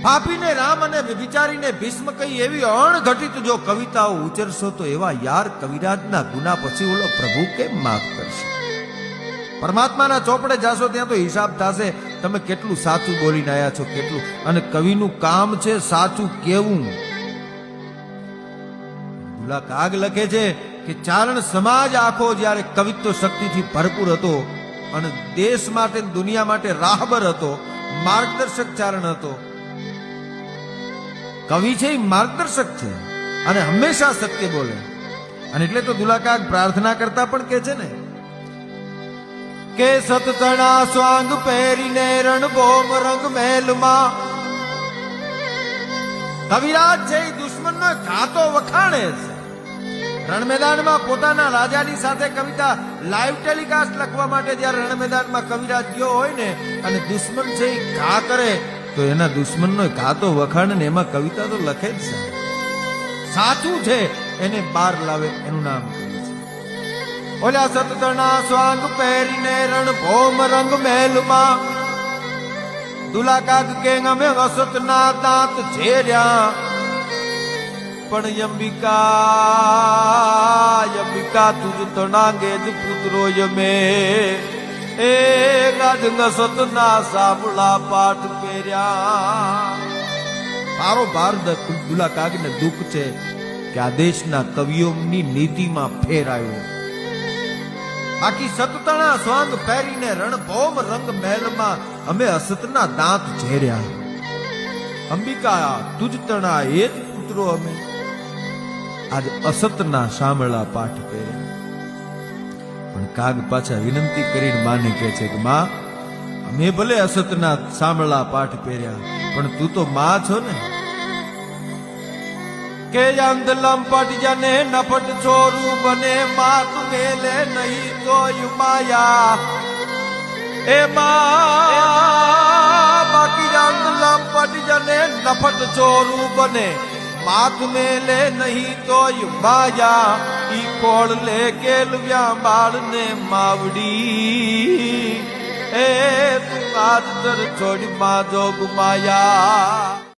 પાપીને રામ અને વિચારીને ભીષ્મ કઈ એવી અણઘટિત જો કવિતાઓ ઉચ્ચરશો તો એવા યાર કવિરાજના ગુના પછી ઓલો પ્રભુ કેમ માફ કરશે? પરમાત્માના ચોપડે જાશો ત્યાં તો હિસાબ થશે તમે કેટલું સાચું બોલીને આવ્યા છો, કેટલું. અને કવિનું કામ છે સાચું કેવું. દુલા કાગ લખે છે કે ચારણ સમાજ આખો જ્યારે કવિત્વ શક્તિથી ભરપૂર હતો અને દેશ માટે દુનિયા માટે રાહબર હતો, માર્ગદર્શક ચારણ હતો. કવિ છે એ માર્ગદર્શક છે અને હંમેશા સત્ય બોલે. અને એટલે તો દુલા કાગ પ્રાર્થના કરતા પણ કે છે ને કે સતતણા સ્વાંગ પહેરીને રણભોમ રંગ મહેલમાં. કવિરાજ છે એ દુશ્મનનો ઘાતો વખાણે છે. રણ મેદાનમાં પોતાના રાજાની સાથે કવિતા લાઈવ ટેલિકાસ્ટ લખવા માટે જ્યારે રણ મેદાનમાં કવિરાજ ગયો હોય ને અને દુશ્મન છે એ ઘા કરે તો એના દુશ્મનનો ઘાતો વખાણે ને એમાં કવિતા તો લખે જ છે. સાચું છે એને બહાર લાવે એનું નામ ઓલા સતતણા સ્વાંગ પહેરીને રણભોમ રંગ મહેલમાં. દુલા કાગ કે અમે અસતના દાંત ઝેર્યા પણ અંબિકા તુજ તણાંગે જ પુત્રો યમે એ ગાજ સતના સાંભળા પાઠ પહેર્યા. મારો ભાર દુલા કાગને દુઃખ છે કે આ દેશના કવિઓની નીતિમાં ફેર આવ્યો. બાકી સતતણા સ્વાંગ પહેરીને રણભોમ રંગ મહેલમાં અમે અસતના દાંત ઝેર્યા. અંબિકા તુજ તણા એ જ પુત્રો અમે આજ અસતના સાંભળા પાઠ પહેર્યા. પણ કાગ પાછા વિનંતી કરીને માને કહે છે કે માં અમે ભલે અસતના સાંભળા પાઠ પહેર્યા પણ તું તો માં છો ને. કે અંધ લંપટ જને નફટ ચોરું બને માત મેલે નહીં તો માયા એ બાકી અંધ લંપટ જને નફટ ચોરું બને માત મેલે નહીં તો માયા. ઈ કોળ લે કેલવ્યા બાળને માવડી એ તું આજ તર છોડી માં જોગ માયા.